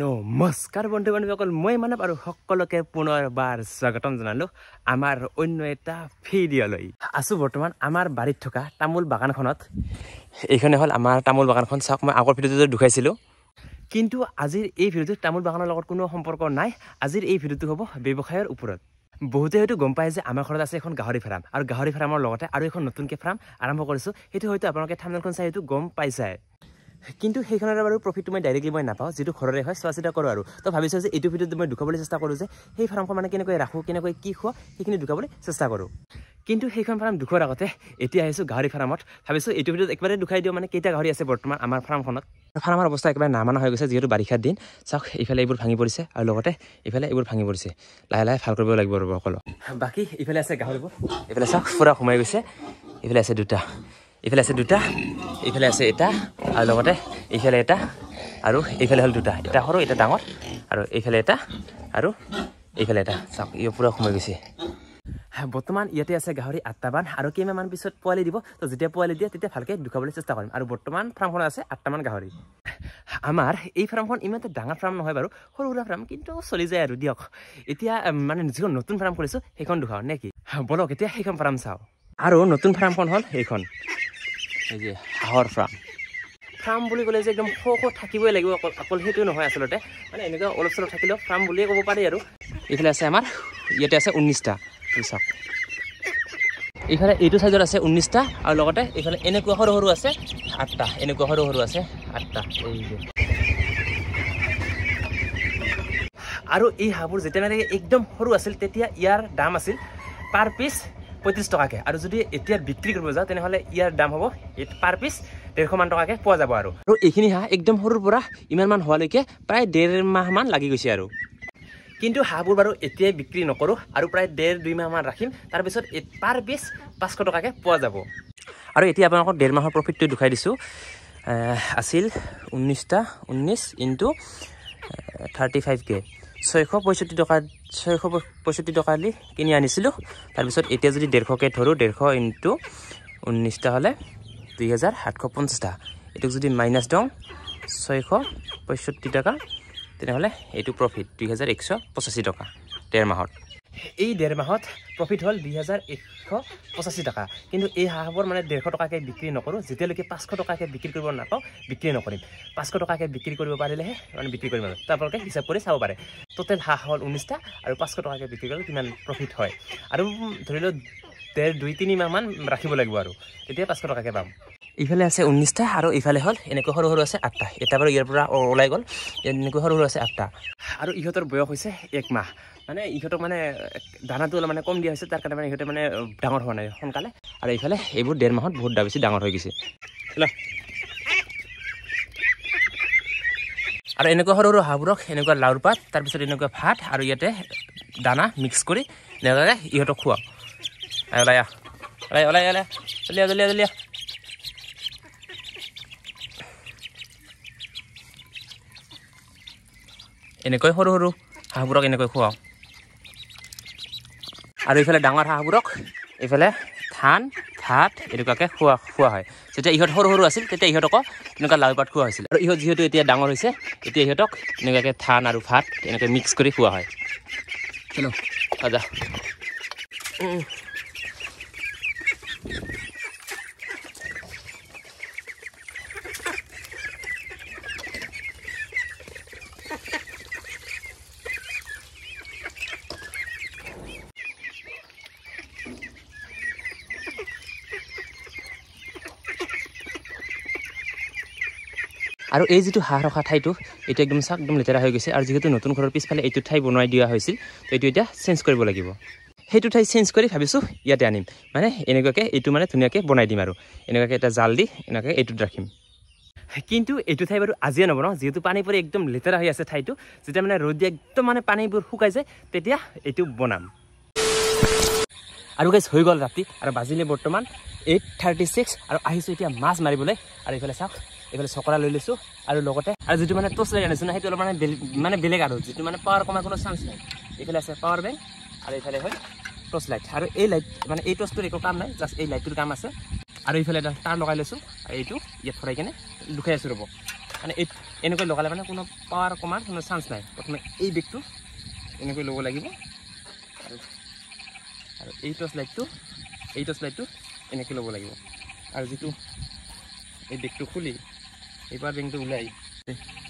নমস্কাৰ বন্ধু বান্ধৱীসকল মই মানৱ আৰু সকলোকে পুনৰবাৰ স্বাগতম জনালো আমাৰ অন্য এটা ভিডিঅ'লৈ আছো বৰ্তমান আমাৰ বাৰীত থকা তামোল বাগানখনত এইখনে হ'ল আমাৰ তামোল বাগানখন চাওক মই আগৰ ভিডিঅ'টো দেখাইছিলো কিন্তু আজিৰ এই ভিডিঅ'টো তামোল বাগানৰ লগত কোনো সম্পৰ্ক নাই আজিৰ এই ভিডিঅ'টো হ'ব ব্যৱসায়ৰ ওপৰত বহুতে হয়তো গম পায় যে আমাৰ ঘৰত আছে এখন গাহৰি ফাৰ্ম আৰু গাহৰি ফাৰ্মৰ লগতে আৰু এখন নতুনকৈ ফাৰ্ম আৰম্ভ কৰিছো সেইটো হয়তো আপোনালোকে থাম্বনেইলখন চাই হয়তো গম পাইছে কিন্তু সেইখনৰ বাৰু প্ৰফিটটো মই ডাইৰেক্টলি মই নাপাওঁ যেটো ঘৰৰে হয় চোৱা চিতা কৰোঁ আৰু তো ভাবিছোঁ যে এইটো ভিডিঅ'ত মই দেখাবলৈ চেষ্টা কৰোঁ যে সেই ফাৰ্মখন মানে কেনেকৈ ৰাখোঁ কেনেকৈ কি খোৱা সেইখিনি দেখাবলৈ চেষ্টা কৰোঁ কিন্তু সেইখন ফাৰ্ম দেখুৱাৰ আগতে এতিয়া আহিছোঁ গাহৰি ফাৰ্মত ভাবিছোঁ এইটো ভিডিঅ'ত একবাৰে দেখাই দিওঁ মানে কেইটা গাহৰি আছে বৰ্তমান আমাৰ ফাৰ্মখনত ফাৰ্মৰ অৱস্থা একেবাৰে নামানা হৈ গৈছে যিহেতু বাৰিষাৰ দিন চাওক এইফালে এইবোৰ ভাঙি পৰিছে আৰু লগতে এইফালে এইবোৰ ভাঙি পৰিছে লাহে লাহে ভাল কৰিব লাগিব ৰ'ব সকলো বাকী এইফালে আছে গাহৰিবোৰ এইফালে চাওক পুৰা সোমাই গৈছে এইফালে আছে দুটা এইফালে আছে দুটা এইফালে আছে এটা আৰু লগতে এইফালে এটা আৰু এইফালে হ'ল দুটা এটা সৰু এটা ডাঙৰ আৰু এইফালে এটা আৰু এইফালে এটা চাওক ই পুৰা সোমাই গৈছে বৰ্তমান ইয়াতে আছে গাহৰি ৮টামান আৰু কেইমাহমান পিছত পোৱালি দিব তো যেতিয়া পোৱালি দিয়ে তেতিয়া ভালকৈ দেখাবলৈ চেষ্টা কৰিম আৰু বৰ্তমান ফাৰ্মখন আছে ৮টামান গাহৰি আমাৰ এই ফাৰ্মখন ইমান এটা ডাঙৰ ফাৰ্ম নহয় বাৰু সৰু সুৰা ফাৰ্ম কিন্তু চলি যায় আৰু দিয়ক এতিয়া মানে যিখন নতুন ফাৰ্ম খুলিছোঁ সেইখন দেখাওঁ নে কি বলক এতিয়া সেইখন ফাৰ্ম চাওঁ আৰু নতুন ফাৰ্মখন হ'ল এইখন এই যে হাঁহৰ ফাৰ্ম বুলি ক'লে যে একদম সৌ থাকিবই লাগিব অকল সেইটো নহয় আচলতে মানে এনেকুৱা অলপ চলপ থাকিলেও ফাৰ্ম বুলিয়ে ক'ব পাৰি আৰু এইফালে আছে আমাৰ ইয়াতে আছে 19টা চাওক এইফালে এইটো চাইজত আছে 19টা আৰু লগতে এইফালে এনেকুৱা সৰু সৰু আছে 8টা এনেকুৱা সৰু সৰু আছে 8টা এই যে আৰু এই হাঁহবোৰ যেতিয়া মানে একদম সৰু আছিল তেতিয়া ইয়াৰ দাম আছিল পাৰ পিচ 35 টকাকৈ আৰু যদি এতিয়া বিক্ৰী কৰিব যাওঁ তেনেহ'লে ইয়াৰ দাম হ'ব পাৰ পিচ 150 মান টকাকৈ পোৱা যাব আৰু এইখিনি হাঁহ একদম সৰুৰ পৰা ইমানমান হোৱালৈকে প্ৰায় 1.5 মাহমান লাগি গৈছে আৰু কিন্তু হাঁহবোৰ বাৰু এতিয়াই বিক্ৰী নকৰোঁ আৰু প্ৰায় 1.5-2 মাহমান ৰাখিম তাৰপিছত পাৰ পিচ 500 টকাকৈ পোৱা যাব আৰু এতিয়া আপোনালোকক 1.5 মাহৰ প্ৰফিটটো দেখাই দিছোঁ আছিল 19টা 19 ইনটু 35K 665 টকা দি কিনি আনিছিলোঁ তাৰপিছত এতিয়া যদি 150K ধৰোঁ 150 ইনটু 19টা হ'লে 2750 এইটোক যদি মাইনাছ দিওঁ 665 টকা তেনেহ'লে এইটো প্ৰফিট 2185 টকা 1.5 মাহত এই 1.5 মাহত প্ৰফিট হ'ল 2185 টকা কিন্তু এই হাঁহবোৰ মানে 150 টকাকৈ বিক্ৰী নকৰোঁ যেতিয়ালৈকে 500 টকাকৈ বিক্ৰী কৰিব নাপাওঁ বিক্ৰী নকৰিম 500 টকাকৈ বিক্ৰী কৰিব পাৰিলেহে মানে বিক্ৰী কৰিম আৰু আপোনালোকে হিচাপ কৰি চাব পাৰে টোটেল হাঁহ হ'ল 19টা আৰু 500 টকাকৈ বিক্ৰী কৰিলে কিমান প্ৰফিট হয় আৰু ধৰি লওক 2-3 মাহমান ৰাখিব লাগিব আৰু তেতিয়া 500 টকাকৈ পাম ইফালে আছে 19টা আৰু ইফালে হ'ল এনেকুৱা সৰু সৰু আছে 8টা এটা বাৰু ইয়াৰ পৰা ওলাই গ'ল এনেকুৱা সৰু সৰু আছে 8টা আৰু ইহঁতৰ বয়স হৈছে 1 মাহ মানে ইহঁতক মানে দানাটো অলপ মানে কম দিয়া হৈছে তাৰ কাৰণে মানে ইহঁতে মানে ডাঙৰ হোৱা নাই সোনকালে আৰু এইফালে এইবোৰ 1.5 মাহত বহুত বেছি ডাঙৰ হৈ গৈছে আৰু এনেকুৱা সৰু সৰু হাঁহবোৰক এনেকুৱা লাউৰ পাত তাৰপিছত এনেকুৱা ভাত আৰু ইয়াতে দানা মিক্স কৰি এনেকুৱাকৈ ইহঁতক খুৱাওঁ ওলাই জলিয়া এনেকৈ সৰু সৰু হাঁহবোৰক এনেকৈ খুৱাওঁ আৰু এইফালে ডাঙৰ হাঁহবোৰক এইফালে ধান ভাত এনেকুৱাকৈ খোৱা হয় যেতিয়া ইহঁত সৰু সৰু আছিল তেতিয়া ইহঁতকো এনেকুৱা লাউ পাত খোৱা হৈছিল আৰু ইহঁত যিহেতু এতিয়া ডাঙৰ হৈছে এতিয়া ইহঁতক এনেকুৱাকৈ ধান আৰু ভাত এনেকৈ মিক্স কৰি খোৱা হয় চলো আজা আৰু এই যিটো হাঁহ ৰখা ঠাইটো এইটো একদম চাওক একদম লেতেৰা হৈ গৈছে আৰু যিহেতু নতুন ঘৰৰ পিছফালে এইটো ঠাই বনাই দিয়া হৈছিল তো এইটো এতিয়া চেঞ্জ কৰিব লাগিব সেইটো ঠাই চেঞ্জ কৰি ভাবিছোঁ ইয়াতে আনিম মানে এনেকুৱাকৈ এইটো মানে ধুনীয়াকৈ বনাই দিম আৰু এনেকুৱাকৈ এটা জাল দি এনেকুৱাকৈ এইটোত ৰাখিম কিন্তু এইটো ঠাই বাৰু আজিয়ে নবনাওঁ যিহেতু পানী পৰি একদম লেতেৰা হৈ আছে ঠাইটো যেতিয়া মানে ৰ'দ দিয়ে একদম মানে পানীবোৰ শুকাই যায় তেতিয়া এইটো বনাম আৰু গাইজ হৈ গ'ল ৰাতি আৰু বাজিলে বৰ্তমান 8:36 আৰু আহিছোঁ এতিয়া মাছ মাৰিবলৈ আৰু এইফালে চাওক এইফালে চকৰা লৈ লৈছোঁ আৰু লগতে আৰু যিটো মানে টৰ্চ লাইট আনিছোঁ না সেইটো অলপ মানে বেলেগ আৰু যিটো মানে পাৱাৰ কমাৰ কোনো চান্স নাই এইফালে আছে পাৱাৰ বেংক আৰু এইফালে হয় টৰ্চ লাইট আৰু এই লাইট মানে এই টৰ্চটোৰ একো কাম নাই জাষ্ট এই লাইটটোৰ কাম আছে আৰু এইফালে এটা তাৰ লগাই লৈছোঁ আৰু এইটো ইয়াত ভৰাই কিনে লুকাই আছোঁ ৰ'ব মানে এনেকৈ লগালে মানে কোনো পাৱাৰ কমাৰ কোনো চান্স নাই প্ৰথমে এই বেগটো এনেকৈ ল'ব লাগিব আৰু এই টৰ্চ লাইটটো এনেকৈ ল'ব লাগিব আৰু যিটো এই বেগটো খুলি এই পাৱাৰ বেংকটো ওলাই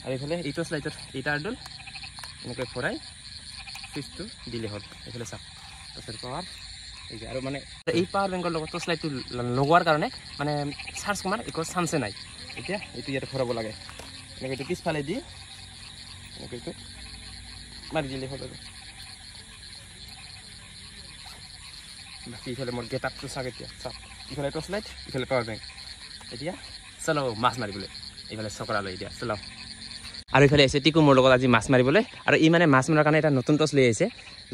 আৰু এইফালে এই টৰ্চ লাইটৰ এই তাঁৰডাল এনেকৈ ভৰাই চুইচটো দিলে হ'ল এইফালে চাওক টৰ্চৰ পাৱাৰ আৰু মানে এই পাৱাৰ বেংকৰ লগত টৰ্চ লাইটটো লগোৱাৰ কাৰণে মানে চাৰ্জ কমাৰ একো চান্সে নাই এতিয়া এইটো ইয়াতে ভৰাব লাগে এনেকৈ এইটো পিছফালে দি এনেকৈ এইটো মাৰি দিলে হ'ল আৰু বাকী ইফালে মোৰ গেট আপটো চাওক এতিয়া চাওক ইফালে টৰ্চ লাইট ইফালে পাৱাৰ বেংক এতিয়া চলো মাছ মাৰিবলৈ এইফালে চকৰালৈ এতিয়া চলাও আৰু এইফালে আহিছে টিকু মোৰ লগত আজি মাছ মাৰিবলৈ আৰু ই মানে মাছ মৰাৰ কাৰণে এটা নতুন টৰ্চ লৈ আহিছে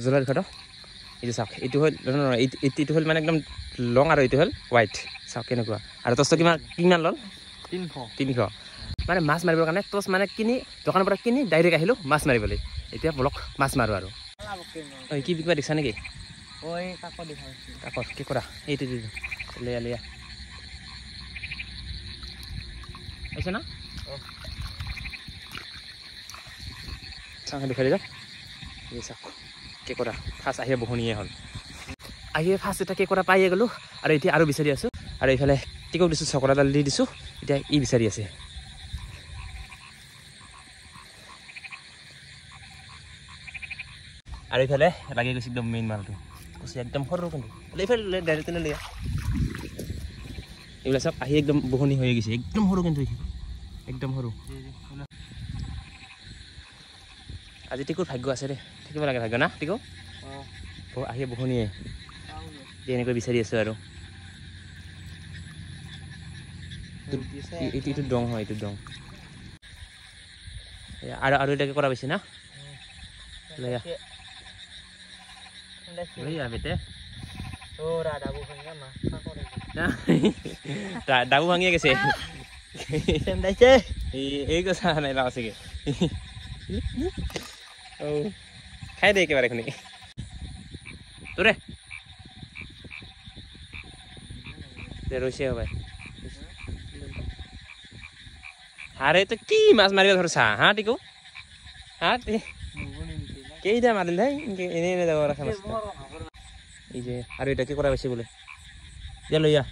জোলাৰ ঘৰত এইটো চাওক এইটো হ'ল এইটো হ'ল মানে একদম লং আৰু এইটো হ'ল হোৱাইট চাওক কেনেকুৱা আৰু টৰ্চটো কিমান ল'ল 300 মানে মাছ মাৰিবৰ কাৰণে টৰ্চ মানে কিনি দোকানৰ পৰা কিনি ডাইৰেক্ট আহিলোঁ মাছ মাৰিবলৈ এতিয়া বলক মাছ মাৰোঁ আৰু কি বিকিবা দেখিছা নেকি কাকত কি কৰা এইটো লিয়া আহিছে না চাওক দেখাই দিয়ক এই চাওক কে কৰা ফাৰ্ষ্ট আহিয়ে বহনীয়ে হ'ল আহিয়ে ফাৰ্ষ্ট এটা কে কৰা পাইয়ে গ'লোঁ আৰু এতিয়া আৰু বিচাৰি আছোঁ আৰু এইফালে টিকক দিছোঁ চকৰাডাল দি দিছোঁ এতিয়া ই বিচাৰি আছে আৰু এইফালে লাগি গৈছে একদম মেইন মালটো কৈছে একদম সৰু কিন্তু এইফালে ডাইৰেক্ট লৈ এইবিলাক চব আহি একদম বহনি হৈ গৈছে একদম সৰু কিন্তু একদম সৰু আজি টিকুৰ ভাগ্য আছে দে থাকিব লাগে ভাগ্য না টিকু আহি বহনিয়ে এনেকৈ বিচাৰি আছোঁ আৰু এইটো দং হয় এইটো দং আৰু এটাকে কৰা পাইছে না বেটে ডাবু ভাঙিয়ে গেছে এই কথা নাই লাও চাগে খাই দে একেবাৰে খুনি তোৰে ৰৈছে হবাই আরে তো কি মাছ মারিবা ধরছা হ্যাঁ টিকু হ্যাঁ কেইটা মারিল ভাই এনে এনে যাব রাখা মাছ এই যে আর এটা কি করা বেশি বলে যা লইয়া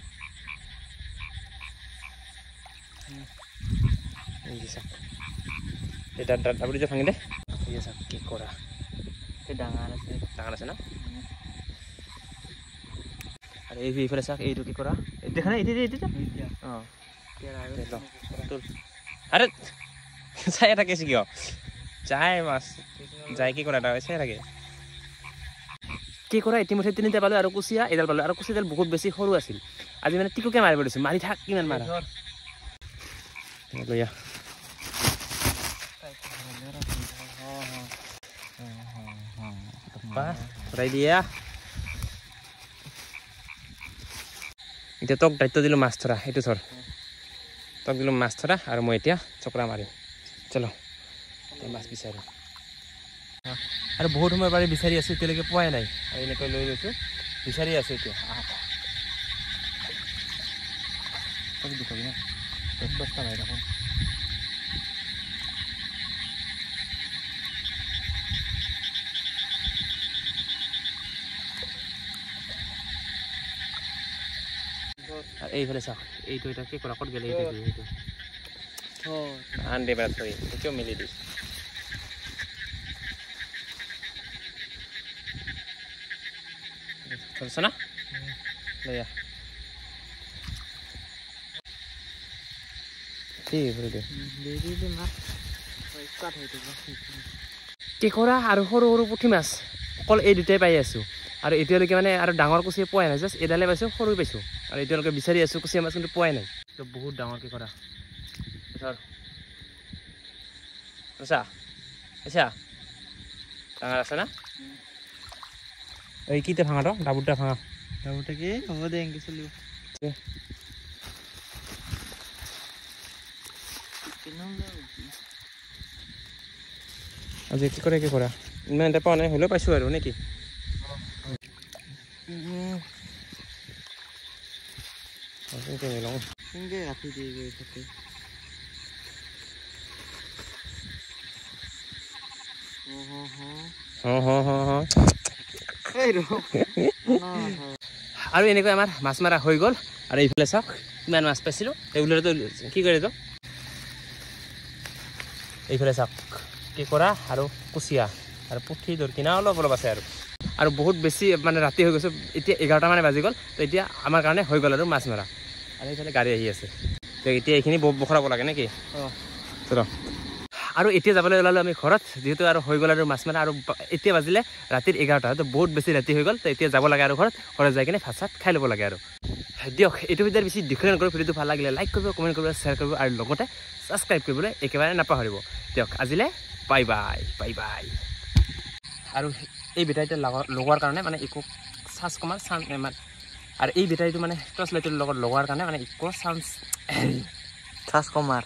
এই যে সাপ এটা ডাবলি যে ভাঙি দে এই যে সাপ কি করা ডাঙার আছে না আর এই ইফালে চাক এইটো কি করা দেখা নাই এইটো অঁ আরে চাই থাকে কিয় চাই মাছ যাই কি কৰা চাই থাকে কি কৰা ইতিমধ্যে তিনিটা পালোঁ আৰু কুচিয়া এডাল পালোঁ আৰু কুচিয়াডাল বহুত বেছি সৰু আছিল আজি মানে টিকুকে মাৰিব দিছোঁ মাৰি থাক কিমান মাৰা লৈয়া ভৰাই দিয়া এতিয়া তোক দায়িত্ব দিলোঁ মাছ ধৰা সেইটো ধৰ তোক দিলোঁ মাছ ধৰা আৰু মই এতিয়া চকৰা মাৰিম চলো মাছ বিচাৰোঁ আৰু বহুত সময় পাৰি বিচাৰি আছোঁ এতিয়ালৈকে পোৱাই নাই আৰু এনেকৈ লৈ লৈছোঁ বিচাৰি আছোঁ এতিয়া দেখি না দহটা নাই দেখোন আৰ এইফালে চাওক এইটো এটা কি কৰা ক'ত গ'লে এইটো আন দে বাদ থৈ কিয় মিলি দিছ ধৰছ না লয়া কি কৰা আৰু সৰু সৰু পুঠি মাছ অকল এই দুটাই পাই আছোঁ আৰু এতিয়ালৈকে মানে আৰু ডাঙৰ কুচিয়া পোৱাই নাই জাষ্ট এডালে পাইছোঁ সৰু পাইছোঁ আৰু এতিয়ালৈকে বিচাৰি আছোঁ কুচিয়া মাছ কিন্তু পোৱাই নাই তো বহুত ডাঙৰ কি কৰা ধৰ আচ্ছা আচ্ছা ডাঙৰ আছে না এই কিটা ভাঙা তো ডাবুটা ভাঙা ডাবুটা কি হ'ব দে এংকে চলিব আজি কি কৰা ইমান এটা পোৱা নাই হ'লেও পাইছোঁ আৰু নেকি আৰু এনেকৈ আমাৰ মাছ মাৰা হৈ গ'ল আৰু এইফালে চাওক কিমান মাছ পাইছিলোঁ এইফালেতো কি কৰে তো এইফালে চাওক কি কৰা আৰু কুচিয়া আৰু পুঠি দৰকিনা অলপ অলপ আছে আৰু বহুত বেছি মানে ৰাতি হৈ গৈছে এতিয়া 11টা মানে বাজি গ'ল তো এতিয়া আমাৰ কাৰণে হৈ গ'ল আৰু মাছ মাৰা আৰু এইফালে গাড়ী আহি আছে তো এতিয়া এইখিনি বখৰাব লাগে নেকি চলো আৰু এতিয়া যাবলৈ ওলালোঁ আমি ঘৰত যিহেতু আৰু হৈ গ'ল আৰু মাছ মাৰা আৰু এতিয়া বাজিলে ৰাতিৰ 11টা তো বহুত বেছি ৰাতি হৈ গ'ল তো এতিয়া যাব লাগে আৰু ঘৰত যাই কিনে ভাত চাত খাই ল'ব লাগে আৰু দিয়ক এইটো ভিডিঅ'ৰ বেছি দীঘলীয়া নকৰোঁ ভিডিঅ'টো ভাল লাগিলে লাইক কৰিব কমেণ্ট কৰিব শ্বেয়াৰ কৰিব আৰু লগতে ছাবস্ক্ৰাইব কৰিবলৈ একেবাৰে নাপাহৰিব দিয়ক আজিলৈ বাই বাই বাই বাই আৰু এই বেটাৰীটো লগোৱাৰ কাৰণে মানে একো চাৰ্জ কমাৰ চান্স মানে আৰু এই বেটাৰীটো মানে টৰ্চ লাইটৰ লগত লগোৱাৰ কাৰণে মানে একো চান্স কমাৰ